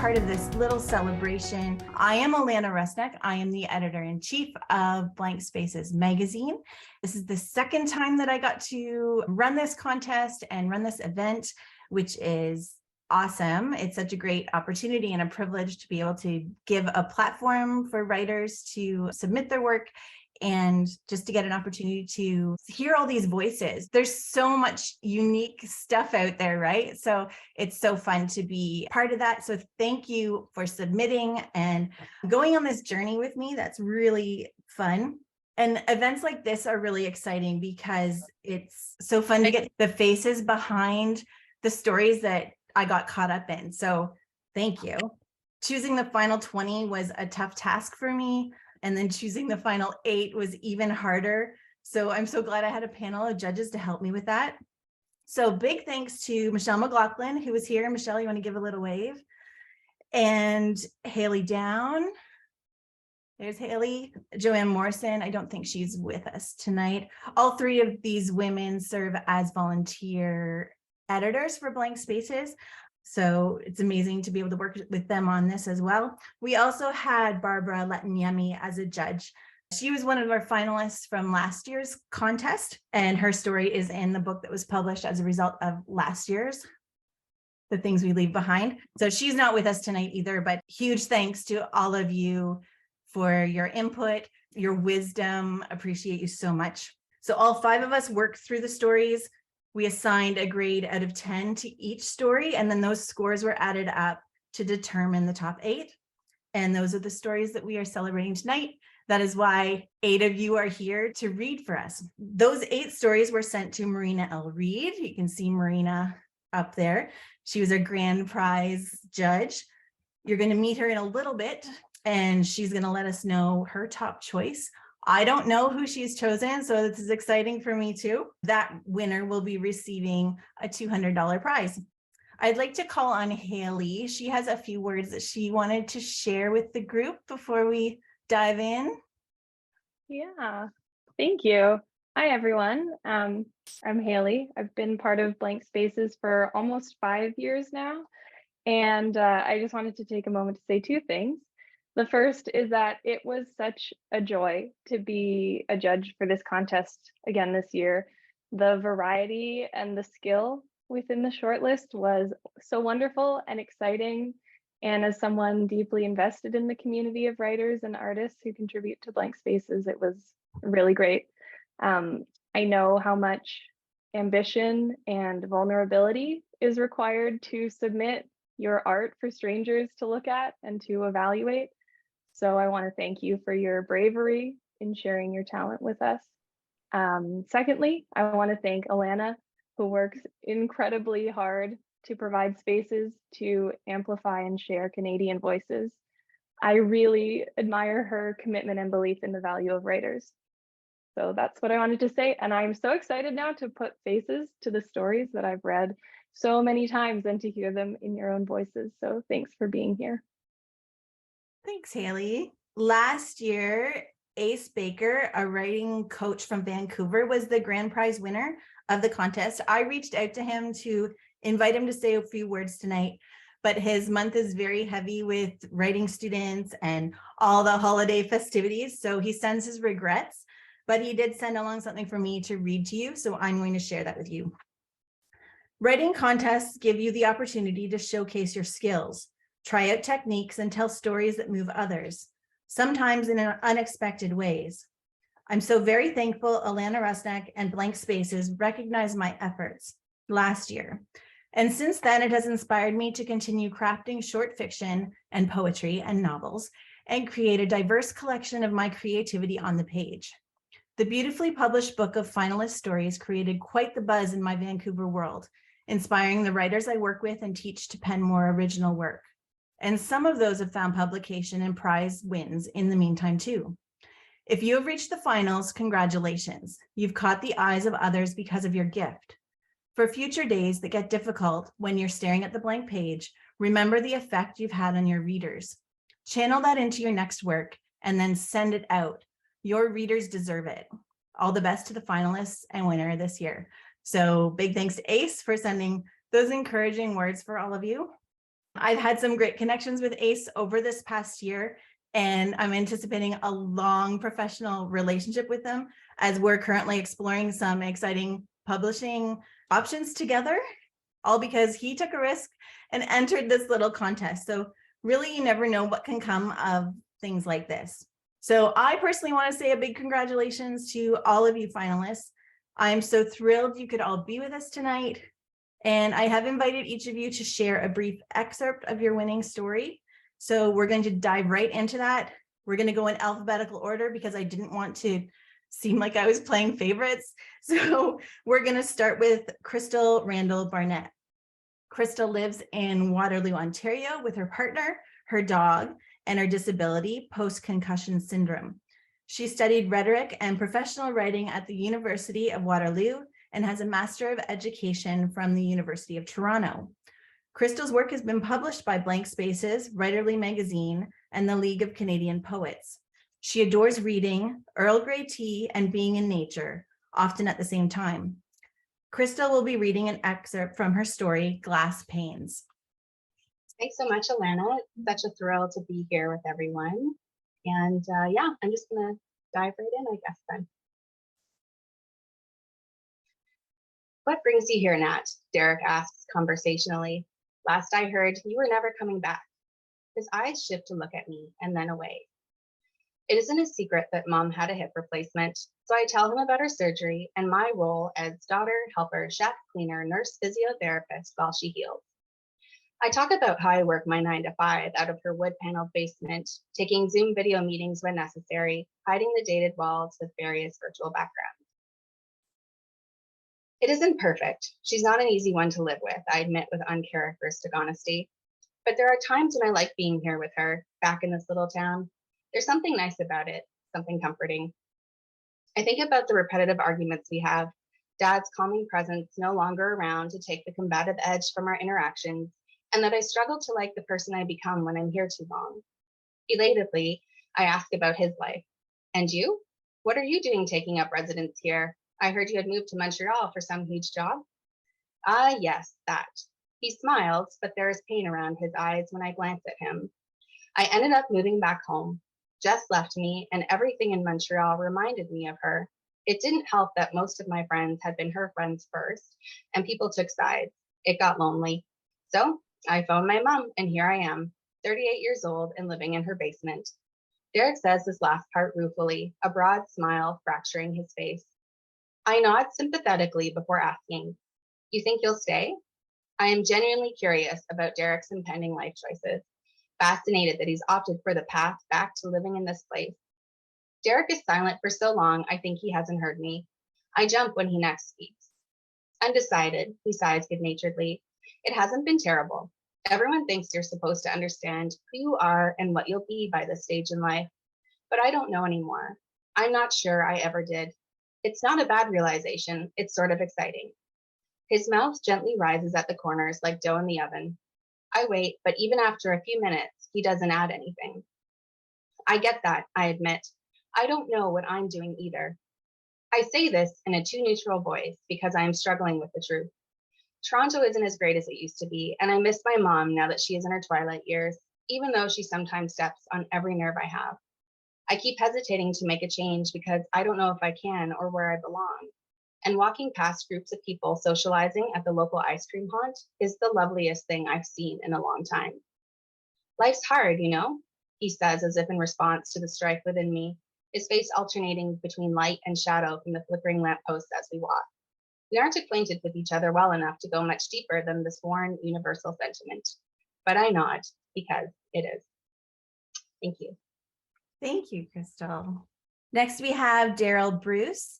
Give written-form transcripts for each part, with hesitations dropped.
part of this little celebration. I am Alana Rusnak. I am the editor-in-chief of Blank Spaces magazine. This is the second time that I got to run this contest and run this event, which is awesome. It's such a great opportunity and a privilege to be able to give a platform for writers to submit their work and just to get an opportunity to hear all these voices. There's so much unique stuff out there, right? So it's so fun to be part of that. So thank you for submitting and going on this journey with me. That's really fun. And events like this are really exciting because it's so fun to get the faces behind the stories that I got caught up in. So thank you. Choosing the final 20 was a tough task for me. And then choosing the final 8 was even harder. So I'm so glad I had a panel of judges to help me with that. So big thanks to Michelle McLaughlin, who was here. Michelle, you want to give a little wave? And Haley Down. There's Haley. Joanne Morrison. I don't think she's with us tonight. All 3 of these women serve as volunteer editors for Blank Spaces. So it's amazing to be able to work with them on this as well. We also had Barbara Letanyemi as a judge. She was one of our finalists from last year's contest, and her story is in the book that was published as a result of last year's, The Things We Leave Behind. So she's not with us tonight either, but huge thanks to all of you for your input, your wisdom. Appreciate you so much. So all 5 of us worked through the stories. We assigned a grade out of 10 to each story, and then those scores were added up to determine the top 8. And those are the stories that we are celebrating tonight. That is why 8 of you are here to read for us. Those 8 stories were sent to Marina L. You can see Marina up there. She was our grand prize judge. You're going to meet her in a little bit, and she's going to let us know her top choice. I don't know who she's chosen, so this is exciting for me too. That winner will be receiving a $200 prize. I'd like to call on Haley. She has a few words that she wanted to share with the group before we dive in. Yeah, thank you. Hi, everyone. I'm Haley. I've been part of Blank Spaces for almost 5 years now. And I just wanted to take a moment to say 2 things. The first is that it was such a joy to be a judge for this contest again this year. The variety and the skill within the shortlist was so wonderful and exciting. And as someone deeply invested in the community of writers and artists who contribute to Blank Spaces, it was really great. I know how much ambition and vulnerability is required to submit your art for strangers to look at and to evaluate. So I want to thank you for your bravery in sharing your talent with us. Secondly, I want to thank Alana, who works incredibly hard to provide spaces to amplify and share Canadian voices. I really admire her commitment and belief in the value of writers. So that's what I wanted to say. And I'm so excited now to put faces to the stories that I've read so many times and to hear them in your own voices. So thanks for being here. Thanks, Haley. Last year, Ace Baker, a writing coach from Vancouver, was the grand prize winner of the contest. I reached out to him to invite him to say a few words tonight, but his month is very heavy with writing students and all the holiday festivities, so he sends his regrets, but he did send along something for me to read to you, so I'm going to share that with you. Writing contests give you the opportunity to showcase your skills, try out techniques, and tell stories that move others, sometimes in unexpected ways. I'm so very thankful Alana Rusnak and Blank Spaces recognized my efforts last year. And since then, it has inspired me to continue crafting short fiction and poetry and novels and create a diverse collection of my creativity on the page. The beautifully published book of finalist stories created quite the buzz in my Vancouver world, inspiring the writers I work with and teach to pen more original work. And some of those have found publication and prize wins in the meantime too. If you have reached the finals, congratulations. You've caught the eyes of others because of your gift. For future days that get difficult when you're staring at the blank page, remember the effect you've had on your readers. Channel that into your next work and then send it out. Your readers deserve it. All the best to the finalists and winner this year. So big thanks to Ace for sending those encouraging words for all of you. I've had some great connections with Ace over this past year, and I'm anticipating a long professional relationship with them as we're currently exploring some exciting publishing options together, all because he took a risk and entered this little contest. So really, you never know what can come of things like this. So I personally want to say a big congratulations to all of you finalists. I'm so thrilled you could all be with us tonight. And I have invited each of you to share a brief excerpt of your winning story. So we're going to dive right into that. We're going to go in alphabetical order because I didn't want to seem like I was playing favorites. So we're going to start with Crystal Randall Barnett. Crystal lives in Waterloo, Ontario with her partner, her dog, and her disability, post-concussion syndrome. She studied rhetoric and professional writing at the University of Waterloo and has a Master of Education from the University of Toronto. Crystal's work has been published by Blank Spaces, Writerly Magazine, and the League of Canadian Poets. She adores reading, Earl Grey tea, and being in nature, often at the same time. Crystal will be reading an excerpt from her story, Glass Panes. Thanks so much, Alana. It's such a thrill to be here with everyone. And yeah, I'm just gonna dive right in, I guess then. What brings you here, Nat? Derek asks conversationally. Last I heard, you were never coming back. His eyes shift to look at me and then away. It isn't a secret that Mom had a hip replacement, so I tell him about her surgery and my role as daughter, helper, chef, cleaner, nurse, physiotherapist while she heals. I talk about how I work my 9 to 5 out of her wood-paneled basement, taking Zoom video meetings when necessary, hiding the dated walls with various virtual backgrounds. It isn't perfect. She's not an easy one to live with, I admit with uncharacteristic honesty. But there are times when I like being here with her, back in this little town. There's something nice about it, something comforting. I think about the repetitive arguments we have, Dad's calming presence no longer around to take the combative edge from our interactions, and that I struggle to like the person I become when I'm here too long. Elatedly, I ask about his life. And you? What are you doing taking up residence here? I heard you had moved to Montreal for some huge job. Ah, yes, that. He smiles, but there is pain around his eyes when I glance at him. I ended up moving back home. Jess left me, and everything in Montreal reminded me of her. It didn't help that most of my friends had been her friends first, and people took sides. It got lonely. So I phoned my mom, and here I am, 38 years old and living in her basement. Derek says this last part ruefully, a broad smile fracturing his face. I nod sympathetically before asking, you think you'll stay? I am genuinely curious about Derek's impending life choices, fascinated that he's opted for the path back to living in this place. Derek is silent for so long, I think he hasn't heard me. I jump when he next speaks. Undecided, he sighs good-naturedly. It hasn't been terrible. Everyone thinks you're supposed to understand who you are and what you'll be by this stage in life, but I don't know anymore. I'm not sure I ever did. It's not a bad realization, it's sort of exciting. His mouth gently rises at the corners like dough in the oven. I wait, but even after a few minutes, he doesn't add anything. I get that, I admit. I don't know what I'm doing either. I say this in a too neutral voice because I am struggling with the truth. Toronto isn't as great as it used to be, and I miss my mom now that she is in her twilight years, even though she sometimes steps on every nerve I have. I keep hesitating to make a change because I don't know if I can or where I belong. And walking past groups of people socializing at the local ice cream haunt is the loveliest thing I've seen in a long time. Life's hard, you know, he says as if in response to the strife within me, his face alternating between light and shadow from the flickering lampposts as we walk. We aren't acquainted with each other well enough to go much deeper than this worn universal sentiment, but I nod because it is. Thank you. Thank you, Crystal. Next, we have Daryl Bruce.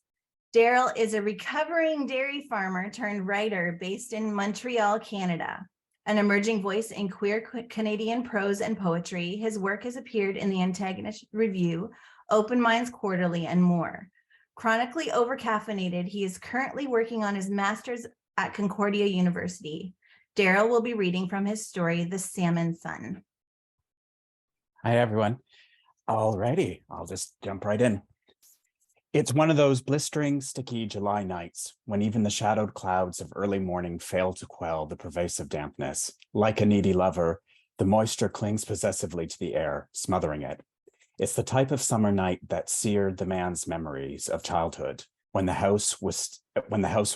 Daryl is a recovering dairy farmer turned writer based in Montreal, Canada. An emerging voice in queer Canadian prose and poetry, his work has appeared in the Antagonist Review, Open Minds Quarterly, and more. Chronically overcaffeinated, he is currently working on his master's at Concordia University. Daryl will be reading from his story, The Salmon Sun. Hi, everyone. Alrighty, I'll just jump right in. It's one of those blistering, sticky July nights when even the shadowed clouds of early morning fail to quell the pervasive dampness. Like a needy lover, the moisture clings possessively to the air, smothering it. It's the type of summer night that seared the man's memories of childhood, when the house was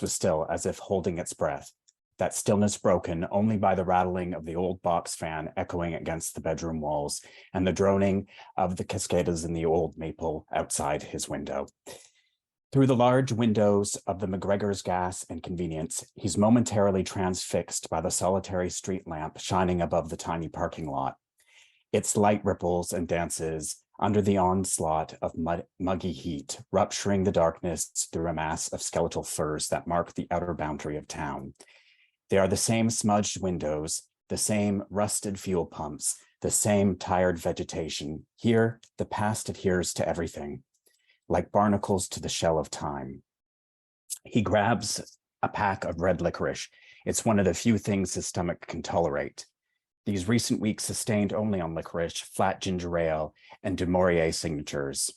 still as if holding its breath, that stillness broken only by the rattling of the old box fan echoing against the bedroom walls and the droning of the cascadas in the old maple outside his window. Through the large windows of the McGregor's Gas and Convenience, he's momentarily transfixed by the solitary street lamp shining above the tiny parking lot. Its light ripples and dances under the onslaught of muggy heat, rupturing the darkness through a mass of skeletal firs that mark the outer boundary of town. They are the same smudged windows, the same rusted fuel pumps, the same tired vegetation. Here, the past adheres to everything, like barnacles to the shell of time. He grabs a pack of red licorice. It's one of the few things his stomach can tolerate. These recent weeks sustained only on licorice, flat ginger ale, and Du Maurier signatures.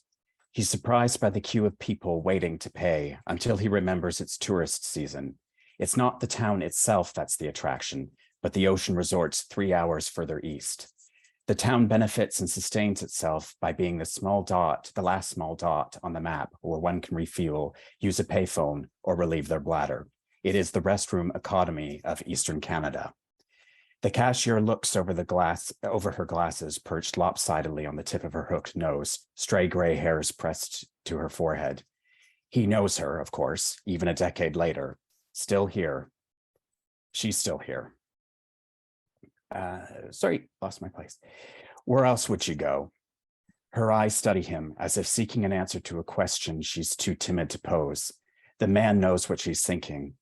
He's surprised by the queue of people waiting to pay until he remembers it's tourist season. It's not the town itself that's the attraction, but the ocean resorts 3 hours further east. The town benefits and sustains itself by being the last small dot on the map where one can refuel, use a payphone, or relieve their bladder. It is the restroom economy of Eastern Canada. The cashier looks over her glasses perched lopsidedly on the tip of her hooked nose, stray gray hairs pressed to her forehead. He knows her, of course, even a decade later. Still here. She's still here. Sorry, lost my place. Where else would she go? Her eyes study him as if seeking an answer to a question she's too timid to pose. The man knows what she's thinking.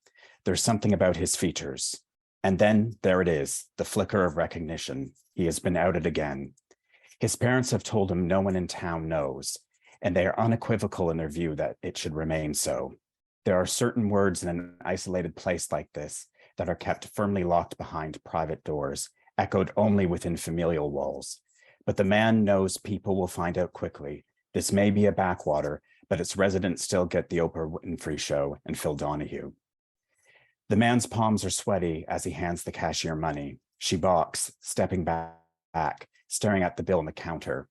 There's something about his features. And then there it is, the flicker of recognition. He has been outed again. His parents have told him no one in town knows, and they are unequivocal in their view that it should remain so. There are certain words in an isolated place like this that are kept firmly locked behind private doors, echoed only within familial walls. But the man knows people will find out quickly. This may be a backwater, but its residents still get the Oprah Winfrey Show and Phil Donahue. The man's palms are sweaty as he hands the cashier money. She balks, stepping back, staring at the bill on the counter.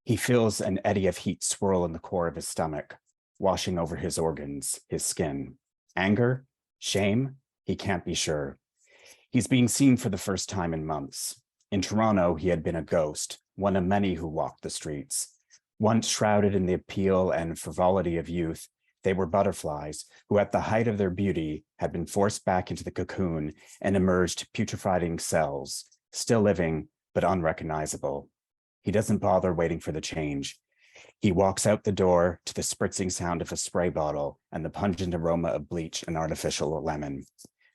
He feels an eddy of heat swirl in the core of his stomach, washing over his organs, his skin. Anger? Shame? He can't be sure. He's being seen for the first time in months. In Toronto, he had been a ghost, one of many who walked the streets. Once shrouded in the appeal and frivolity of youth, they were butterflies who, at the height of their beauty, had been forced back into the cocoon and emerged putrefying cells, still living, but unrecognizable. He doesn't bother waiting for the change. He walks out the door to the spritzing sound of a spray bottle and the pungent aroma of bleach and artificial lemon.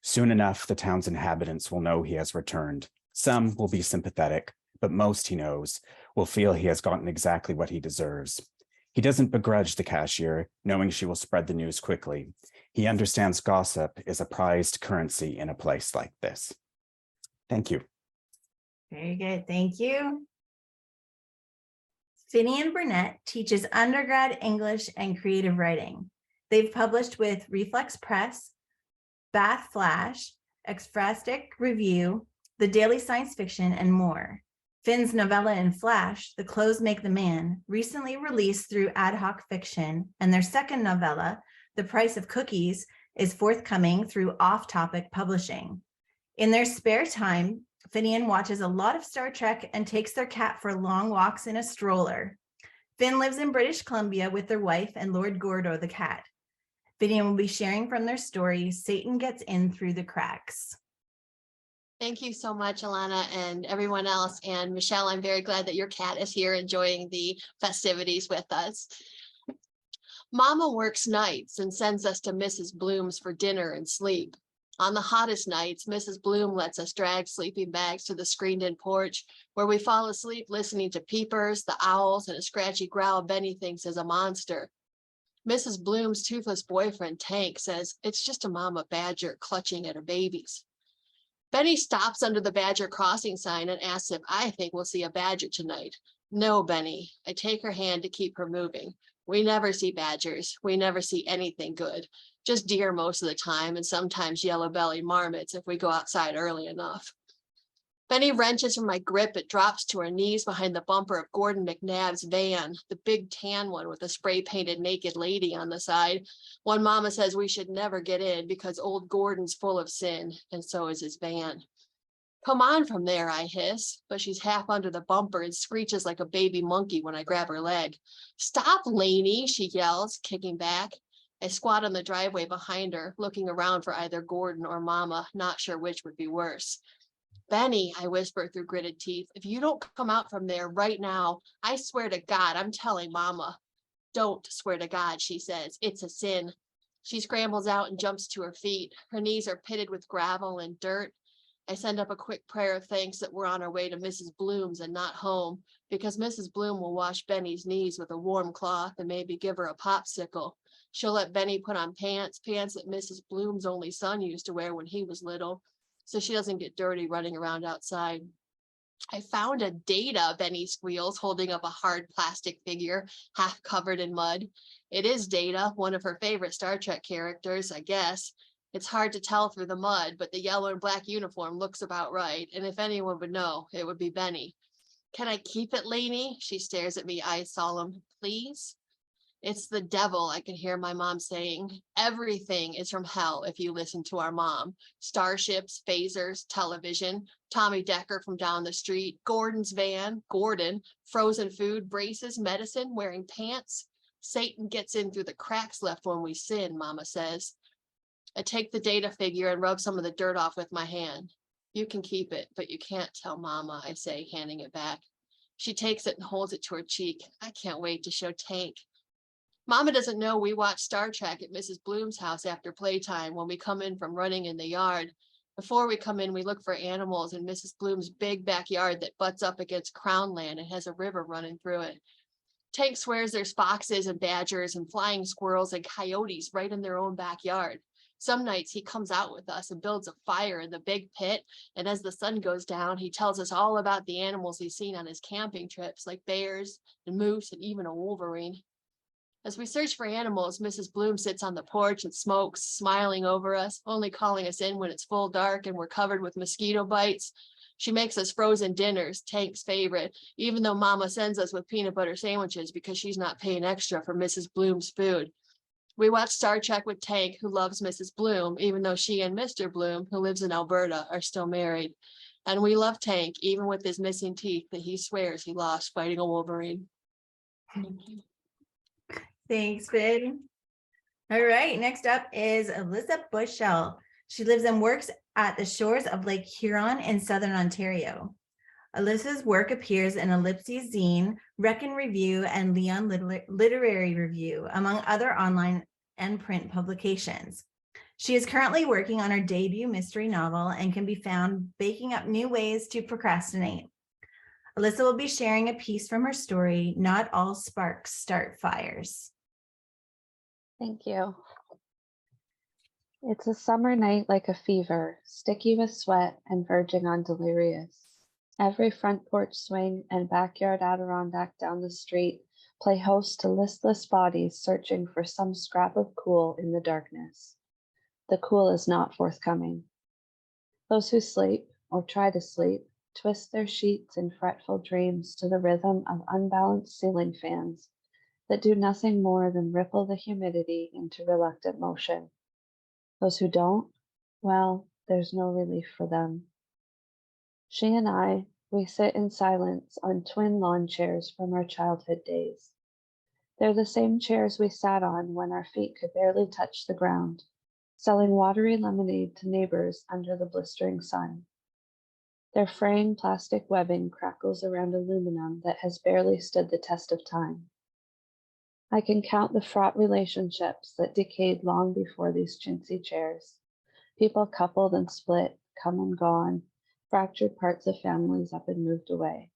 Soon enough, the town's inhabitants will know he has returned. Some will be sympathetic, but most, he knows, will feel he has gotten exactly what he deserves. He doesn't begrudge the cashier, knowing she will spread the news quickly. He understands gossip is a prized currency in a place like this. Thank you. Very good. Thank you. Finian Burnett teaches undergrad English and creative writing. They've published with Reflex Press, Bath Flash, Ekphrastic Review, The Daily Science Fiction, and more. Finn's novella in Flash, The Clothes Make the Man, recently released through Ad Hoc Fiction, and their second novella, The Price of Cookies, is forthcoming through Off Topic Publishing. In their spare time, Finian watches a lot of Star Trek and takes their cat for long walks in a stroller. Finn lives in British Columbia with their wife and Lord Gordo the cat. Finian will be sharing from their story, Satan Gets In Through the Cracks. Thank you so much, Alana, and everyone else. And Michelle, I'm very glad that your cat is here enjoying the festivities with us. Mama works nights and sends us to Mrs. Bloom's for dinner and sleep. On the hottest nights, Mrs. Bloom lets us drag sleeping bags to the screened-in porch, where we fall asleep listening to peepers, the owls, and a scratchy growl Benny thinks is a monster. Mrs. Bloom's toothless boyfriend, Tank, says it's just a mama badger clutching at her babies. Benny stops under the Badger Crossing sign and asks if I think we'll see a badger tonight. No, Benny. I take her hand to keep her moving. We never see badgers. We never see anything good. Just deer most of the time, and sometimes yellow-bellied marmots if we go outside early enough. Benny wrenches from my grip. It drops to her knees behind the bumper of Gordon McNabb's van, the big tan one with a spray-painted naked lady on the side. One mama says we should never get in because old Gordon's full of sin, and so is his van. Come on from there, I hiss, but she's half under the bumper and screeches like a baby monkey when I grab her leg. Stop, Lainey, she yells, kicking back. I squat on the driveway behind her, looking around for either Gordon or Mama, not sure which would be worse. Benny, I whisper through gritted teeth, if you don't come out from there right now, I swear to God, I'm telling Mama. Don't swear to God, she says. It's a sin. She scrambles out and jumps to her feet. Her knees are pitted with gravel and dirt. I send up a quick prayer of thanks that we're on our way to Mrs. Bloom's and not home, because Mrs. Bloom will wash Benny's knees with a warm cloth and maybe give her a popsicle. She'll let Benny put on pants that Mrs. Bloom's only son used to wear when he was little, so she doesn't get dirty running around outside. I found a Data, Benny squeals, holding up a hard plastic figure, half covered in mud. It is Data, one of her favorite Star Trek characters, I guess. It's hard to tell through the mud, but the yellow and black uniform looks about right, and if anyone would know, it would be Benny. Can I keep it, Lainey? She stares at me, eyes solemn. Please? It's the devil, I can hear my mom saying. Everything is from hell if you listen to our mom. Starships, phasers, television, Tommy Decker from down the street, Gordon's van, Gordon, frozen food, braces, medicine, wearing pants. Satan gets in through the cracks left when we sin, Mama says. I take the Data figure and rub some of the dirt off with my hand. You can keep it, but you can't tell Mama, I say, handing it back. She takes it and holds it to her cheek. I can't wait to show Tank. Mama doesn't know we watch Star Trek at Mrs. Bloom's house after playtime when we come in from running in the yard. Before we come in, we look for animals in Mrs. Bloom's big backyard that butts up against Crown Land and has a river running through it. Tank swears there's foxes and badgers and flying squirrels and coyotes right in their own backyard. Some nights he comes out with us and builds a fire in the big pit, and as the sun goes down, he tells us all about the animals he's seen on his camping trips, like bears and moose and even a wolverine. As we search for animals, Mrs. Bloom sits on the porch and smokes, smiling over us, only calling us in when it's full dark and we're covered with mosquito bites. She makes us frozen dinners, Tank's favorite, even though Mama sends us with peanut butter sandwiches because she's not paying extra for Mrs. Bloom's food. We watch Star Trek with Tank, who loves Mrs. Bloom, even though she and Mr. Bloom, who lives in Alberta, are still married. And we love Tank, even with his missing teeth that he swears he lost fighting a wolverine. Thank you. Thanks, Ben. All right, next up is Alyssa Bushell. She lives and works at the shores of Lake Huron in Southern Ontario. Alyssa's work appears in Ellipses Zine, Reckon Review, and Leon Literary Review, among other online and print publications. She is currently working on her debut mystery novel and can be found baking up new ways to procrastinate. Alyssa will be sharing a piece from her story, Not All Sparks Start Fires. Thank you. It's a summer night like a fever, sticky with sweat and verging on delirious. Every front porch swing and backyard Adirondack down the street play host to listless bodies searching for some scrap of cool in the darkness. The cool is not forthcoming. Those who sleep, or try to sleep, twist their sheets in fretful dreams to the rhythm of unbalanced ceiling fans that do nothing more than ripple the humidity into reluctant motion. Those who don't, well, there's no relief for them. She and I, we sit in silence on twin lawn chairs from our childhood days. They're the same chairs we sat on when our feet could barely touch the ground, selling watery lemonade to neighbors under the blistering sun. Their fraying plastic webbing crackles around aluminum that has barely stood the test of time. I can count the fraught relationships that decayed long before these chintzy chairs. People coupled and split, come and gone, fractured parts of families up and moved away.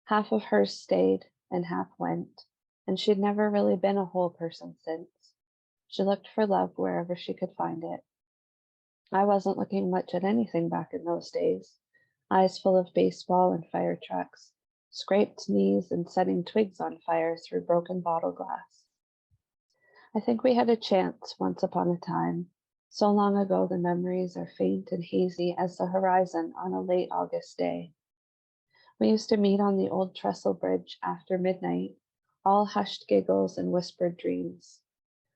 Half of hers stayed and half went, and she'd never really been a whole person since. She looked for love wherever she could find it. I wasn't looking much at anything back in those days, eyes full of baseball and fire trucks, scraped knees and setting twigs on fire through broken bottle glass. I think we had a chance once upon a time. So long ago, the memories are faint and hazy as the horizon on a late August day. We used to meet on the old trestle bridge after midnight, all hushed giggles and whispered dreams.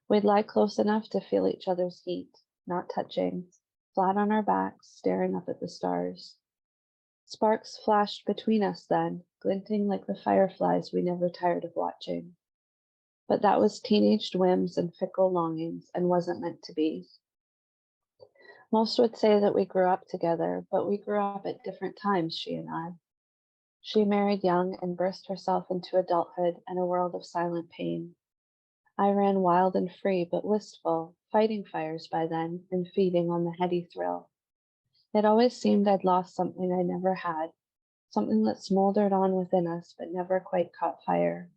We'd lie close enough to feel each other's heat, not touching, flat on our backs, staring up at the stars. Sparks flashed between us then, glinting like the fireflies we never tired of watching. But that was teenaged whims and fickle longings and wasn't meant to be. Most would say that we grew up together, but we grew up at different times, she and I. She married young and burst herself into adulthood and a world of silent pain. I ran wild and free, but wistful, fighting fires by then and feeding on the heady thrill. It always seemed I'd lost something I never had, something that smoldered on within us but never quite caught fire.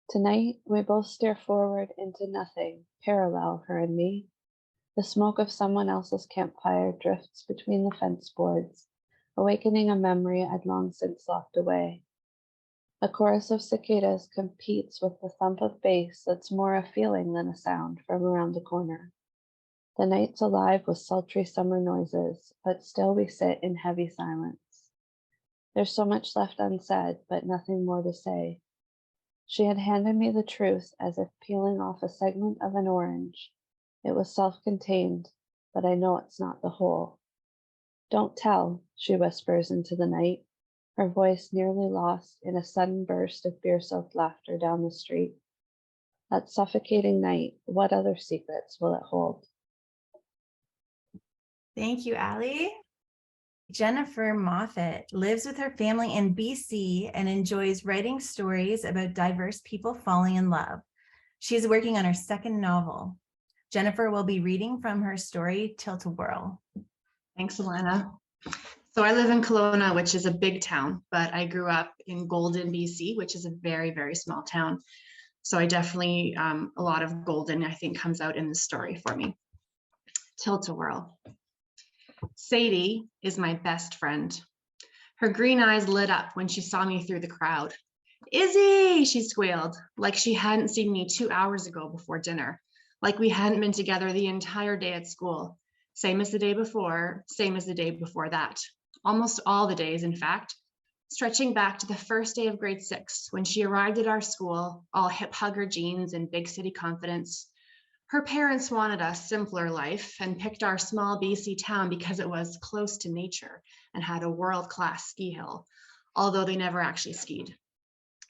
Tonight, we both stare forward into nothing, parallel, her and me. The smoke of someone else's campfire drifts between the fence boards, awakening a memory I'd long since locked away. A chorus of cicadas competes with the thump of bass that's more a feeling than a sound from around the corner. The night's alive with sultry summer noises, but still we sit in heavy silence. There's so much left unsaid, but nothing more to say. She had handed me the truth as if peeling off a segment of an orange. It was self-contained, but I know it's not the whole. Don't tell, she whispers into the night, her voice nearly lost in a sudden burst of beer-soaked laughter down the street. That suffocating night, what other secrets will it hold? Thank you, Allie. Jennifer Moffat lives with her family in BC and enjoys writing stories about diverse people falling in love. She is working on her second novel. Jennifer will be reading from her story, Tilt-A-Whirl. Thanks, Alana. So I live in Kelowna, which is a big town, but I grew up in Golden, BC, which is a very, very small town. So I definitely, a lot of Golden, I think, comes out in the story for me. Tilt-A-Whirl. Sadie is my best friend. Her green eyes lit up when she saw me through the crowd. Izzy, she squealed, like she hadn't seen me 2 hours ago before dinner, like we hadn't been together the entire day at school. Same as the day before, same as the day before that. Almost all the days, in fact, stretching back to the first day of grade 6, when she arrived at our school, all hip hugger jeans and big city confidence. Her parents wanted a simpler life and picked our small BC town because it was close to nature and had a world-class ski hill, although they never actually skied.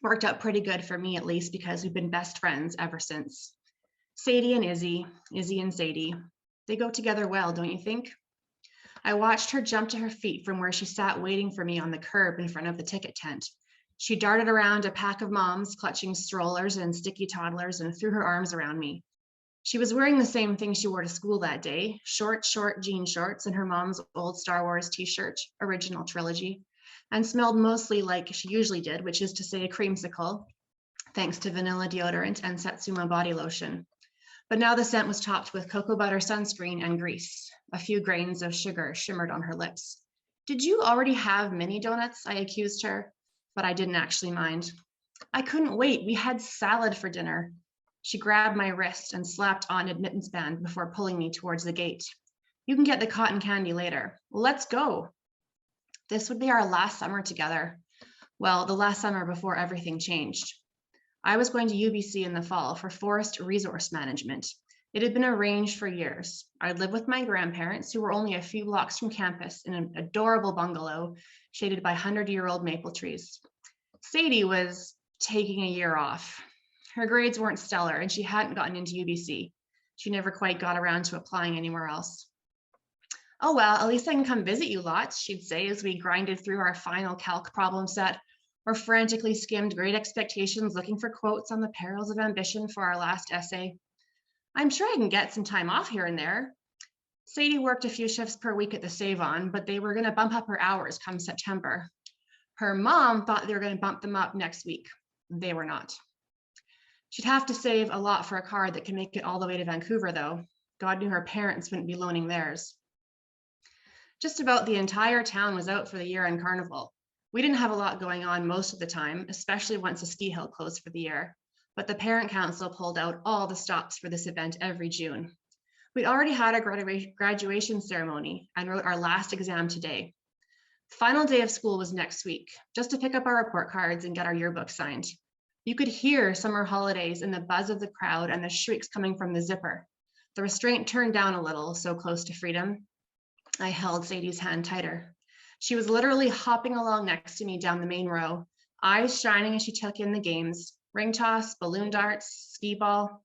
Worked out pretty good for me, at least, because we've been best friends ever since. Sadie and Izzy, Izzy and Sadie, they go together well, don't you think? I watched her jump to her feet from where she sat waiting for me on the curb in front of the ticket tent. She darted around a pack of moms clutching strollers and sticky toddlers and threw her arms around me. She was wearing the same thing she wore to school that day, short jean shorts and her mom's old Star Wars t-shirt, original trilogy, and smelled mostly like she usually did, which is to say a creamsicle, thanks to vanilla deodorant and Satsuma body lotion. But now the scent was topped with cocoa butter sunscreen and grease. A few grains of sugar shimmered on her lips. Did you already have mini donuts? I accused her, but I didn't actually mind. I couldn't wait. We had salad for dinner. She grabbed my wrist and slapped on admittance band before pulling me towards the gate. You can get the cotton candy later. Let's go. This would be our last summer together. Well, the last summer before everything changed. I was going to UBC in the fall for forest resource management. It had been arranged for years. I'd live with my grandparents, who were only a few blocks from campus, in an adorable bungalow shaded by 100-year-old maple trees. Sadie was taking a year off. Her grades weren't stellar, and she hadn't gotten into UBC. She never quite got around to applying anywhere else. Oh, well, at least I can come visit you lots, she'd say as we grinded through our final calc problem set, or frantically skimmed Great Expectations looking for quotes on the perils of ambition for our last essay. I'm sure I can get some time off here and there. Sadie worked a few shifts per week at the Save-On, but they were going to bump up her hours come September. Her mom thought they were going to bump them up next week. They were not. She'd have to save a lot for a car that can make it all the way to Vancouver, though. God knew her parents wouldn't be loaning theirs. Just about the entire town was out for the year-end carnival. We didn't have a lot going on most of the time, especially once the ski hill closed for the year. but the parent council pulled out all the stops for this event every June. We'd already had our graduation ceremony and wrote our last exam today. Final day of school was next week, just to pick up our report cards and get our yearbook signed. You could hear summer holidays in the buzz of the crowd and the shrieks coming from the zipper. The restraint turned down a little, so close to freedom. I held Sadie's hand tighter. She was literally hopping along next to me down the main row, eyes shining as she took in the games, ring toss, balloon darts, skee ball.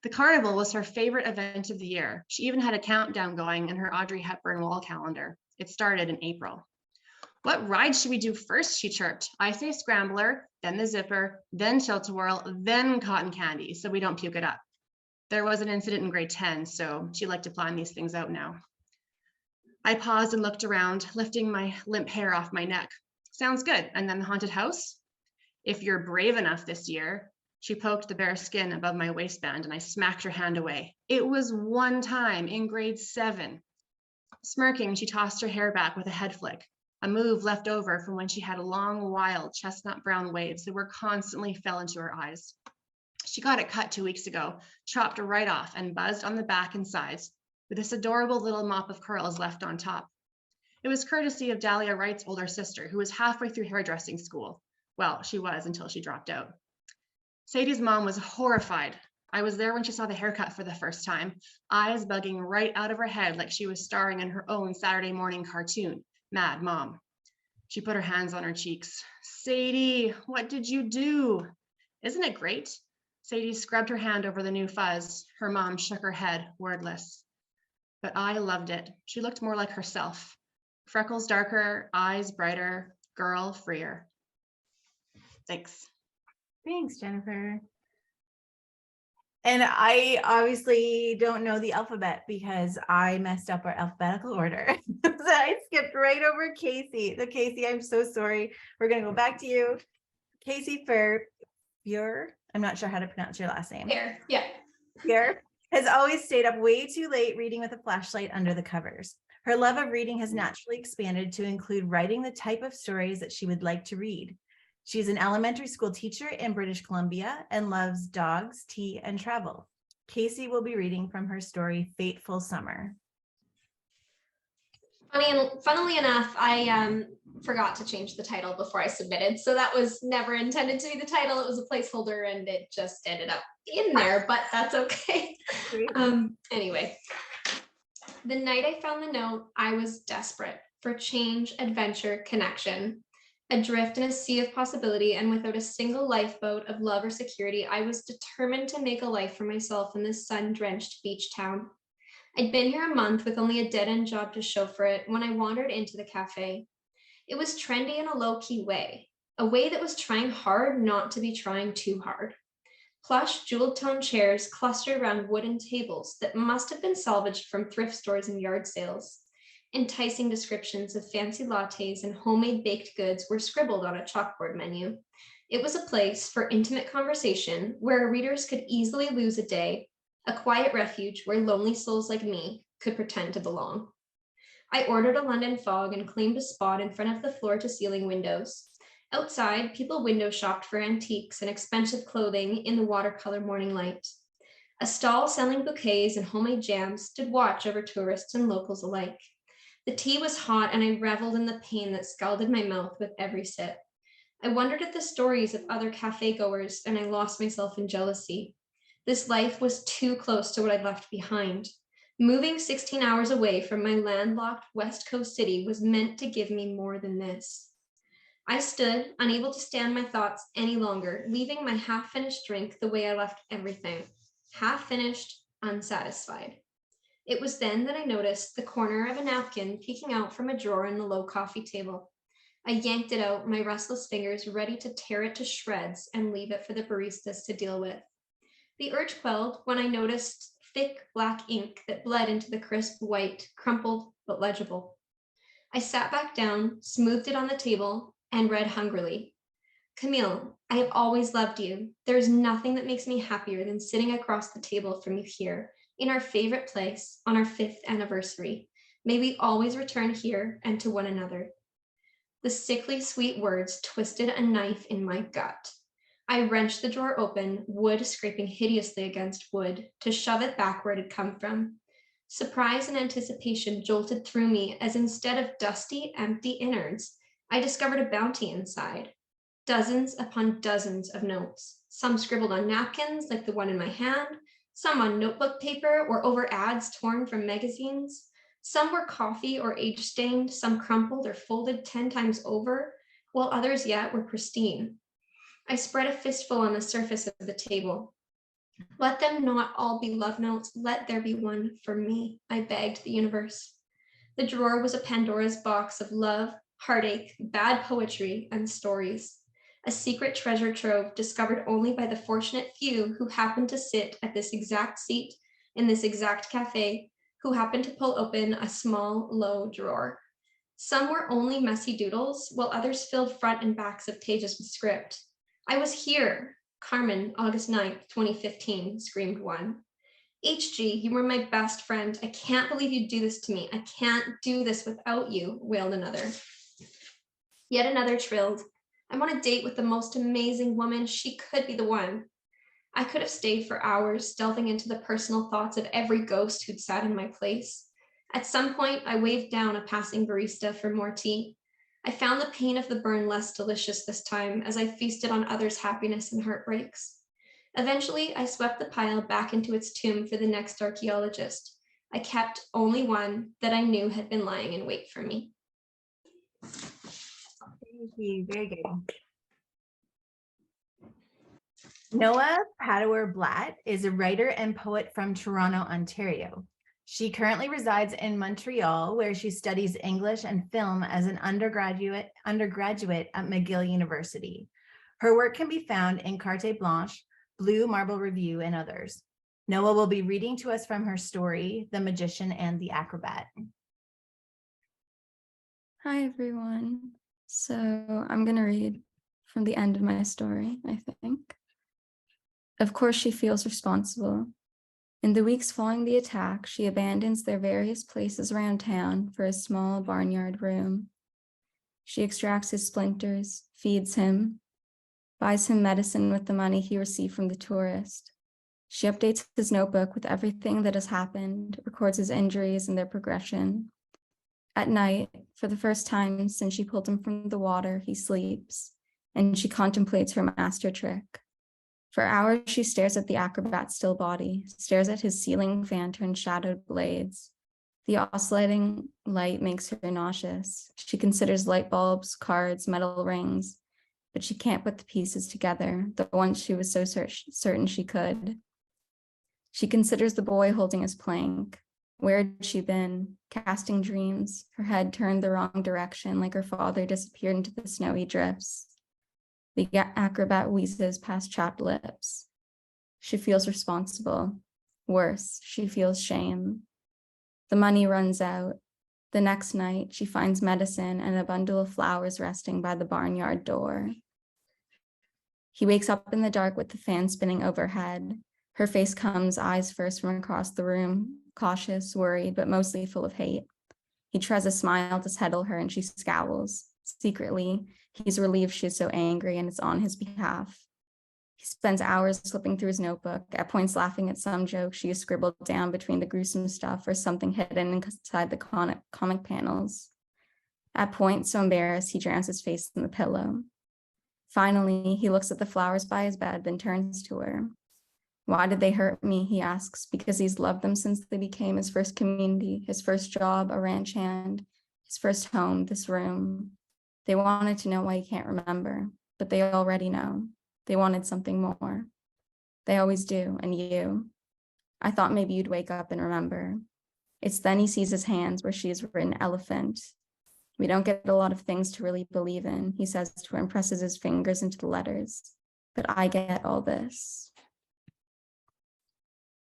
The carnival was her favorite event of the year. She even had a countdown going in her Audrey Hepburn wall calendar. It started in April. What ride should we do first, she chirped. I say scrambler, then the zipper, then tilt-a-whirl, then cotton candy, so we don't puke it up. There was an incident in grade 10, so she liked to plan these things out now. I paused and looked around, lifting my limp hair off my neck. Sounds good. And then the haunted house? If you're brave enough this year. She poked the bare skin above my waistband and I smacked her hand away. It was one time in grade 7. Smirking, she tossed her hair back with a head flick, a move left over from when she had long, wild chestnut brown waves that were constantly fell into her eyes. She got it cut 2 weeks ago, chopped right off and buzzed on the back and sides, with this adorable little mop of curls left on top. It was courtesy of Dahlia Wright's older sister, who was halfway through hairdressing school. Well, she was until she dropped out. Sadie's mom was horrified. I was there when she saw the haircut for the first time, eyes bugging right out of her head like she was starring in her own Saturday morning cartoon, Mad Mom. She put her hands on her cheeks. Sadie, what did you do? Isn't it great? Sadie scrubbed her hand over the new fuzz. Her mom shook her head, wordless. But I loved it. She looked more like herself. Freckles darker, eyes brighter, girl freer. Thanks. Thanks, Jennifer. And I obviously don't know the alphabet because I messed up our alphabetical order. So I skipped right over Casey. So Casey, I'm so sorry. We're going to go back to you. Casey Fur, I'm not sure how to pronounce your last name. Fur has always stayed up way too late reading with a flashlight under the covers. Her love of reading has naturally expanded to include writing the type of stories that she would like to read. She's an elementary school teacher in British Columbia and loves dogs, tea, and travel. Casey will be reading from her story, Fateful Summer. Funnily enough, I forgot to change the title before I submitted. So that was never intended to be the title. It was a placeholder and it just ended up in there, but that's okay. Anyway, the night I found the note, I was desperate for change, adventure, connection. Adrift in a sea of possibility and without a single lifeboat of love or security, I was determined to make a life for myself in this sun-drenched beach town. I'd been here a month with only a dead-end job to show for it when I wandered into the cafe. It was trendy in a low-key way, a way that was trying hard not to be trying too hard. Plush, jeweled-tone chairs clustered around wooden tables that must have been salvaged from thrift stores and yard sales. Enticing descriptions of fancy lattes and homemade baked goods were scribbled on a chalkboard menu. It was a place for intimate conversation where readers could easily lose a day, a quiet refuge where lonely souls like me could pretend to belong. I ordered a London fog and claimed a spot in front of the floor-to-ceiling windows. Outside, people window shopped for antiques and expensive clothing in the watercolor morning light. A stall selling bouquets and homemade jams stood watch over tourists and locals alike. The tea was hot and I reveled in the pain that scalded my mouth with every sip. I wondered at the stories of other cafe goers and I lost myself in jealousy. This life was too close to what I'd left behind. Moving 16 hours away from my landlocked West Coast city was meant to give me more than this. I stood, unable to stand my thoughts any longer, leaving my half-finished drink the way I left everything. Half-finished, unsatisfied. It was then that I noticed the corner of a napkin peeking out from a drawer in the low coffee table. I yanked it out, my restless fingers ready to tear it to shreds and leave it for the baristas to deal with. The urge quelled when I noticed thick black ink that bled into the crisp white, crumpled but legible. I sat back down, smoothed it on the table, and read hungrily. Camille, I have always loved you. There is nothing that makes me happier than sitting across the table from you here, in our favorite place, on our 5th anniversary. May we always return here and to one another. The sickly sweet words twisted a knife in my gut. I wrenched the drawer open, wood scraping hideously against wood, to shove it back where it had come from. Surprise and anticipation jolted through me as instead of dusty, empty innards, I discovered a bounty inside. Dozens upon dozens of notes, some scribbled on napkins like the one in my hand, some on notebook paper or over ads torn from magazines. Some were coffee or age-stained, some crumpled or folded 10 times over, while others yet were pristine. I spread a fistful on the surface of the table. Let them not all be love notes. Let there be one for me, I begged the universe. The drawer was a Pandora's box of love, heartache, bad poetry, and stories. A secret treasure trove discovered only by the fortunate few who happened to sit at this exact seat in this exact cafe, who happened to pull open a small, low drawer. Some were only messy doodles, while others filled front and backs of pages with script. I was here. Carmen, August 9th, 2015, screamed one. HG, you were my best friend. I can't believe you'd do this to me. I can't do this without you, wailed another. Yet another trilled. I'm on a date with the most amazing woman. She could be the one. I could have stayed for hours, delving into the personal thoughts of every ghost who'd sat in my place. At some point, I waved down a passing barista for more tea. I found the pain of the burn less delicious this time as I feasted on others' happiness and heartbreaks. Eventually, I swept the pile back into its tomb for the next archaeologist. I kept only one that I knew had been lying in wait for me. Thank you. Very good. Noah Padower Blatt is a writer and poet from Toronto, Ontario. She currently resides in Montreal, where she studies English and film as an undergraduate at McGill University. Her work can be found in Carte Blanche, Blue Marble Review, and others. Noah will be reading to us from her story, The Magician and the Acrobat. Hi, everyone. So I'm going to read from the end of my story, I think. Of course, she feels responsible. In the weeks following the attack, she abandons their various places around town for a small barnyard room. She extracts his splinters, feeds him, buys him medicine with the money he received from the tourist. She updates his notebook with everything that has happened, records his injuries and their progression. At night, for the first time since she pulled him from the water, he sleeps, and she contemplates her master trick. For hours, she stares at the acrobat's still body, stares at his ceiling fan turned shadowed blades. The oscillating light makes her nauseous. She considers light bulbs, cards, metal rings, but she can't put the pieces together, the ones she was so certain she could. She considers the boy holding his plank. Where had she been? Casting dreams, her head turned the wrong direction, like her father disappeared into the snowy drifts. The acrobat wheezes past chapped lips. She feels responsible. Worse, she feels shame. The money runs out. The next night, she finds medicine and a bundle of flowers resting by the barnyard door. He wakes up in the dark with the fan spinning overhead. Her face comes, eyes first from across the room, cautious, worried, but mostly full of hate. He tries a smile to settle her and she scowls. Secretly, he's relieved she's so angry and it's on his behalf. He spends hours flipping through his notebook, at points laughing at some joke she has scribbled down between the gruesome stuff or something hidden inside the comic panels. At points, so embarrassed, he drowns his face in the pillow. Finally, he looks at the flowers by his bed, then turns to her. Why did they hurt me? He asks, because he's loved them since they became his first community, his first job, a ranch hand, his first home, this room. They wanted to know why he can't remember, but they already know. They wanted something more. They always do, and you. I thought maybe you'd wake up and remember. It's then he sees his hands where she has written elephant. We don't get a lot of things to really believe in, he says to her and presses his fingers into the letters. But I get all this.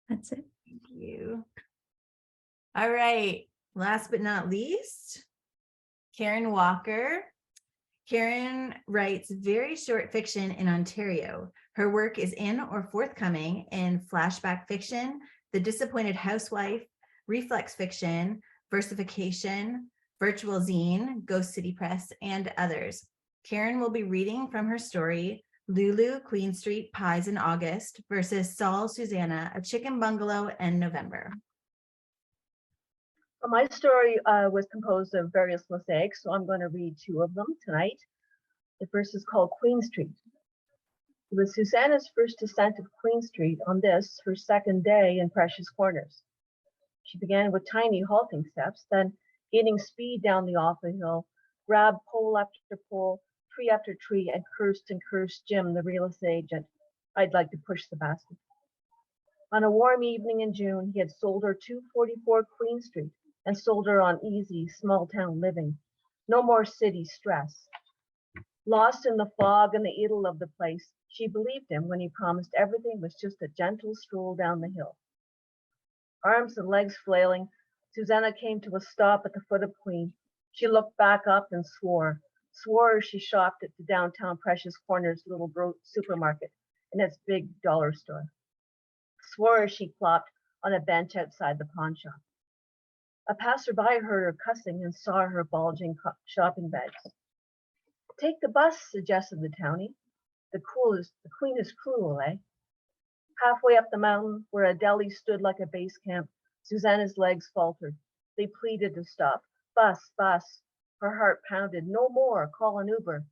That's it. Thank you. All right. Last but not least, Karen Walker. Karen writes very short fiction in Ontario. Her work is in or forthcoming in flashback fiction, The Disappointed Housewife, reflex fiction, versification, virtual zine, Ghost City Press, and others. Karen will be reading from her story, Lulu, Queen Street, Pies in August versus Saul, Susanna, A Chicken Bungalow in November. My story was composed of various mosaics, so I'm going to read two of them tonight. The first is called Queen Street. It was Susanna's first descent of Queen Street on this, her second day in Precious Corners. She began with tiny halting steps, then gaining speed down the awful hill, grabbed pole after pole, tree after tree, and cursed Jim, the real estate agent. I'd like to push the basket. On a warm evening in June, he had sold her 244 Queen Street and sold her on easy, small-town living. No more city stress. Lost in the fog and the idyll of the place, she believed him when he promised everything was just a gentle stroll down the hill. Arms and legs flailing, Susanna came to a stop at the foot of Queen. She looked back up and swore as she shopped at the downtown Precious Corners little supermarket and its big dollar store. Swore as she plopped on a bench outside the pawn shop. A passerby heard her cussing and saw her bulging shopping bags. Take the bus, suggested the townie. The queen is cruel, eh? Halfway up the mountain, where a deli stood like a base camp, Susanna's legs faltered. They pleaded to stop. Bus, bus. Her heart pounded. No more. Call an Uber.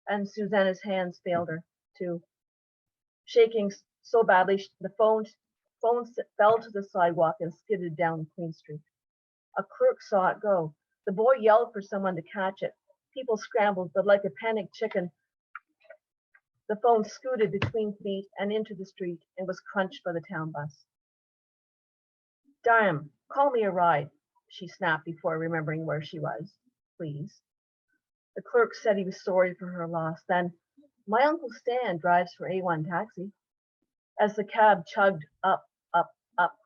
And Susanna's hands failed her, too. Shaking so badly, the phone fell to the sidewalk and skidded down Queen Street. A clerk saw it go. The boy yelled for someone to catch it. People scrambled, but like a panicked chicken, the phone scooted between feet and into the street and was crunched by the town bus. Damn, call me a ride, she snapped before remembering where she was. Please. The clerk said he was sorry for her loss. Then, my Uncle Stan drives for A1 Taxi. As the cab chugged up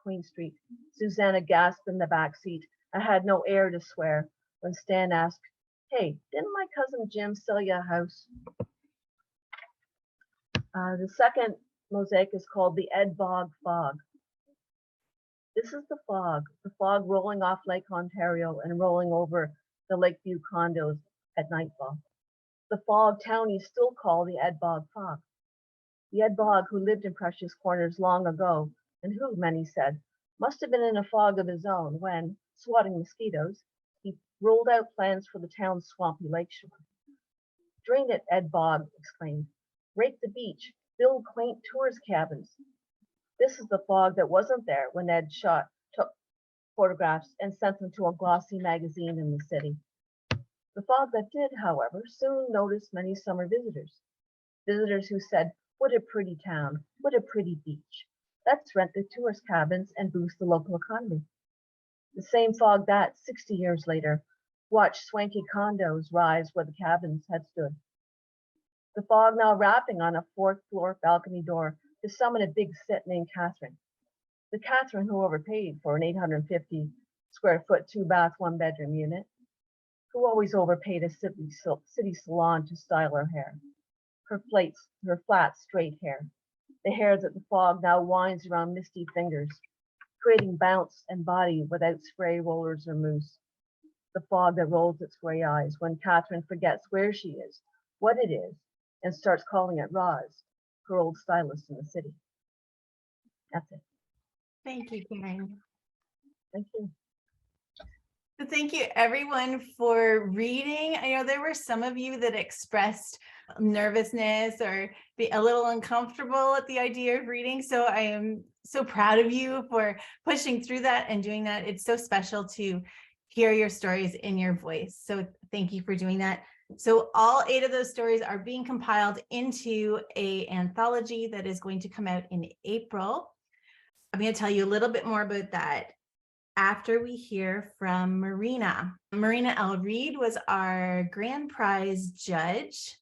Queen Street, Susanna gasped in the back seat and had no air to swear when Stan asked, "Hey, didn't my cousin Jim sell you a house?" The second mosaic is called the Ed Bog Fog. This is the fog rolling off Lake Ontario and rolling over the Lakeview condos at nightfall. The fog townies still call the Ed Bog Fog. The Ed Bog, who lived in Precious Corners long ago, and who, many said, must have been in a fog of his own when, swatting mosquitoes, he rolled out plans for the town's swampy lakeshore. Drain it, Ed Bog exclaimed. Rake the beach, build quaint tourist cabins. This is the fog that wasn't there when Ed took photographs and sent them to a glossy magazine in the city. The fog that did, however, soon noticed many summer visitors who said, "What a pretty town, what a pretty beach. Let's rent the tourist cabins and boost the local economy." The same fog that, 60 years later, watched swanky condos rise where the cabins had stood. The fog now rapping on a fourth-floor balcony door to summon a big sit named Catherine. The Catherine who overpaid for an 850 square foot 2-bath, 1-bedroom unit, who always overpaid a city salon to style her hair. Her flat, straight hair. The hair that the fog now winds around misty fingers, creating bounce and body without spray rollers or mousse. The fog that rolls its gray eyes when Catherine forgets where she is, what it is, and starts calling it Roz, her old stylist in the city. That's it. Thank you, Karen. Thank you. So thank you everyone for reading. I know there were some of you that expressed nervousness or be a little uncomfortable at the idea of reading. So I am so proud of you for pushing through that and doing that. It's so special to hear your stories in your voice. So thank you for doing that. So all 8 of those stories are being compiled into an anthology that is going to come out in April. I'm going to tell you a little bit more about that after we hear from Marina. Marina L. was our grand prize judge.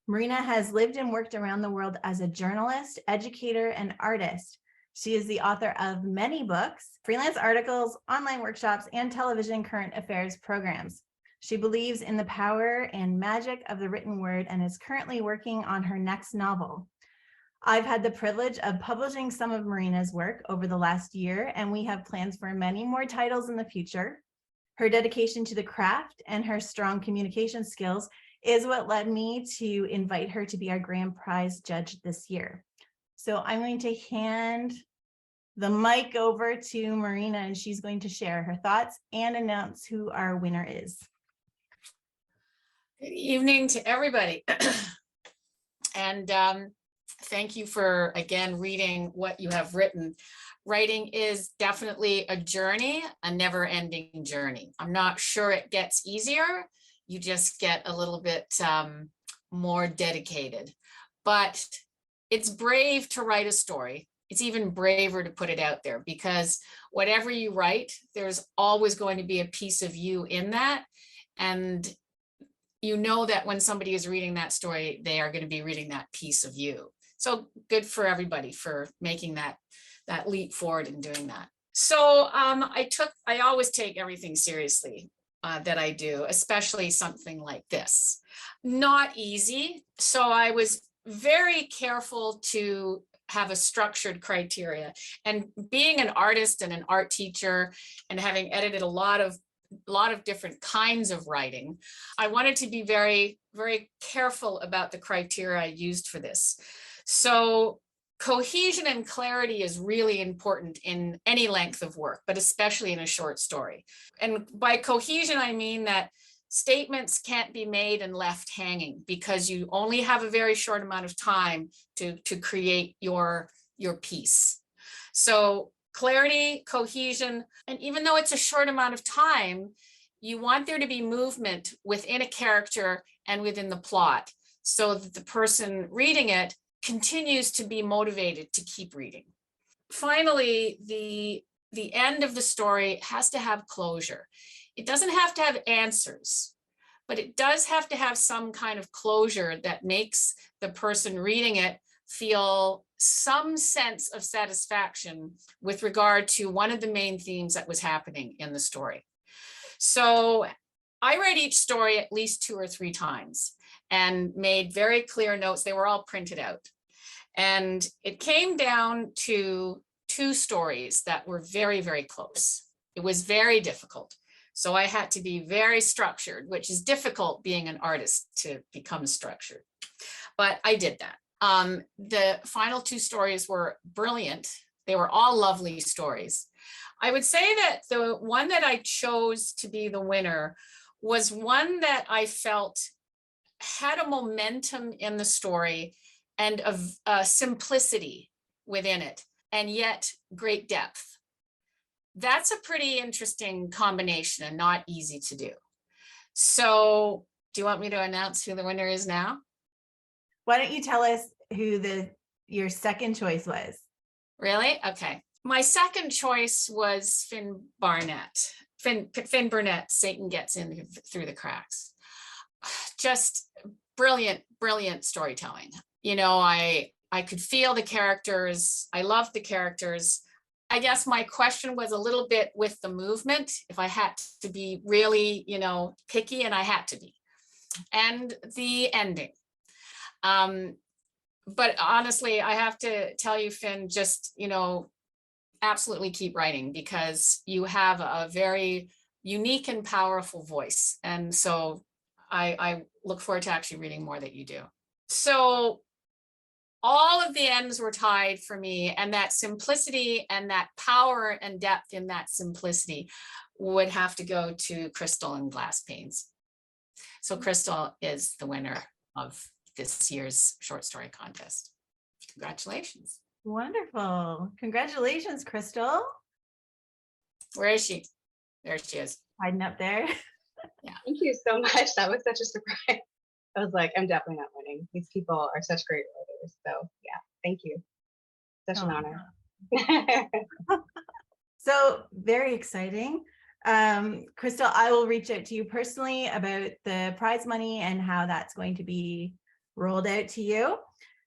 Marina has lived and worked around the world as a journalist, educator, and artist. She is the author of many books, freelance articles, online workshops, and television current affairs programs. She believes in the power and magic of the written word and is currently working on her next novel. I've had the privilege of publishing some of Marina's work over the last year, and we have plans for many more titles in the future. Her dedication to the craft and her strong communication skills is what led me to invite her to be our grand prize judge this year. So I'm going to hand the mic over to Marina, and she's going to share her thoughts and announce who our winner is. Good evening to everybody. And thank you for, again, reading what you have written. Writing is definitely a journey, a never-ending journey. I'm not sure it gets easier. You just get a little bit more dedicated. But it's brave to write a story. It's even braver to put it out there, because whatever you write, there's always going to be a piece of you in that. And you know that when somebody is reading that story, they are going to be reading that piece of you. So good for everybody for making that leap forward and doing that. So I always take everything seriously that I do, especially something like this. Not easy. So I was very careful to have a structured criteria, and being an artist and an art teacher and having edited a lot of different kinds of writing, I wanted to be very, very careful about the criteria I used for this. So cohesion and clarity is really important in any length of work, but especially in a short story. And by cohesion, I mean that statements can't be made and left hanging, because you only have a very short amount of time to create your piece. So clarity, cohesion, and even though it's a short amount of time, you want there to be movement within a character and within the plot, so that the person reading it continues to be motivated to keep reading. Finally, the end of the story has to have closure. It doesn't have to have answers, but it does have to have some kind of closure that makes the person reading it feel some sense of satisfaction with regard to one of the main themes that was happening in the story. So I read each story at least 2 or 3 times and made very clear notes. They were all printed out. And it came down to 2 stories that were very, very close. It was very difficult. So I had to be very structured, which is difficult being an artist, to become structured. But I did that. The final 2 stories were brilliant. They were all lovely stories. I would say that the one that I chose to be the winner was one that I felt had a momentum in the story and a simplicity within it, and yet great depth. That's a pretty interesting combination and not easy to do. So do you want me to announce who the winner is now? Why don't you tell us who your second choice was? Really? Okay. My second choice was Finn Burnett, Satan Gets In Through the Cracks. Just brilliant, brilliant storytelling. You know, I could feel the characters. I loved the characters. I guess my question was a little bit with the movement, if I had to be really, picky, and I had to be, and the ending. But honestly, I have to tell you, Finn, just, absolutely keep writing, because you have a very unique and powerful voice. And so I look forward to actually reading more that you do. So all of the ends were tied for me, and that simplicity and that power and depth in that simplicity would have to go to Crystal and Glass Panes. So Crystal is the winner of this year's short story contest. Congratulations. Wonderful. Congratulations, Crystal. Where is she? There she is. Hiding up there. Yeah. Thank you so much. That was such a surprise. I was like, I'm definitely not winning. These people are such great writers. So yeah, thank you. Such an honor. So very exciting. Crystal, I will reach out to you personally about the prize money and how that's going to be rolled out to you.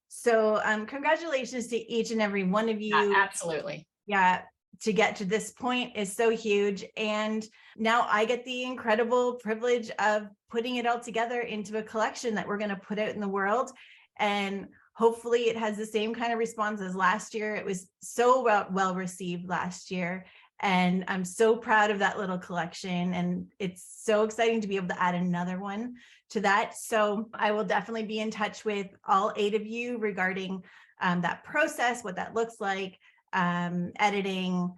So congratulations to each and every one of you. Yeah, absolutely. Yeah, to get to this point is so huge. And now I get the incredible privilege of putting it all together into a collection that we're going to put out in the world. And hopefully it has the same kind of response as last year. It was so well received last year. And I'm so proud of that little collection. And it's so exciting to be able to add another one to that. So I will definitely be in touch with all 8 of you regarding that process, what that looks like, editing,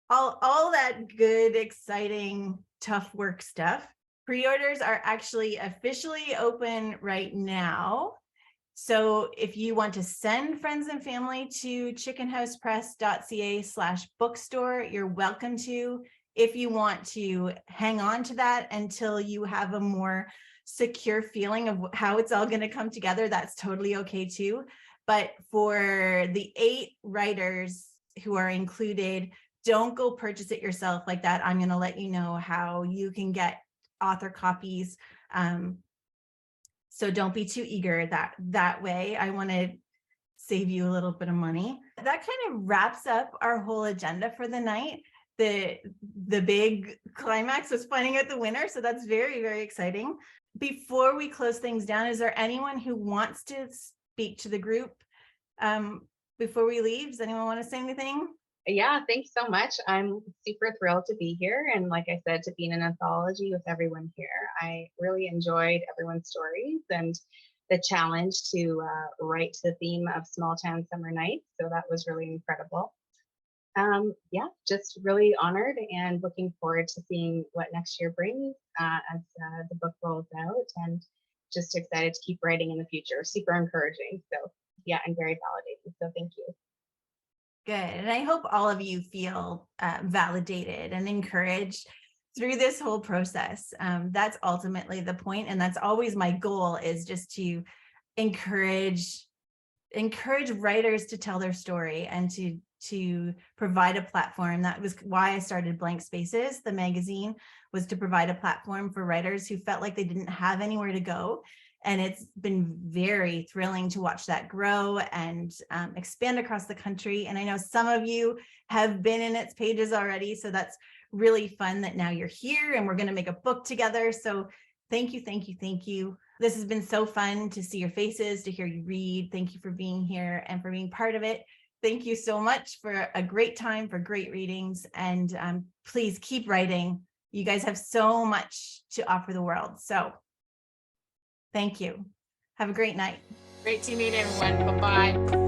all that good, exciting, tough work stuff. Pre-orders are actually officially open right now. So if you want to send friends and family to chickenhousepress.ca/bookstore, you're welcome to. If you want to hang on to that until you have a more secure feeling of how it's all going to come together, that's totally okay too. But for the 8 writers who are included, don't go purchase it yourself like that. I'm going to let you know how you can get author copies. So don't be too eager that way. I want to save you a little bit of money. That kind of wraps up our whole agenda for the night. The big climax was finding out the winner. So that's very, very exciting. Before we close things down, is there anyone who wants to speak to the group before we leave? Does anyone want to say anything? Yeah, thanks so much. I'm super thrilled to be here. And like I said, to be in an anthology with everyone here. I really enjoyed everyone's stories and the challenge to write to the theme of small town summer nights. So that was really incredible. Yeah, just really honored and looking forward to seeing what next year brings as the book rolls out, and just excited to keep writing in the future. Super encouraging. So yeah, and very validating. So thank you. Good. And I hope all of you feel validated and encouraged through this whole process. That's ultimately the point. And that's always my goal, is just to encourage writers to tell their story and to provide a platform. That was why I started Blank Spaces, the magazine, was to provide a platform for writers who felt like they didn't have anywhere to go. And it's been very thrilling to watch that grow and expand across the country. And I know some of you have been in its pages already. So that's really fun that now you're here and we're going to make a book together. So thank you, thank you, thank you. This has been so fun to see your faces, to hear you read. Thank you for being here and for being part of it. Thank you so much for a great time, for great readings. And please keep writing. You guys have so much to offer the world. So thank you. Have a great night. Great to meet everyone. Bye-bye.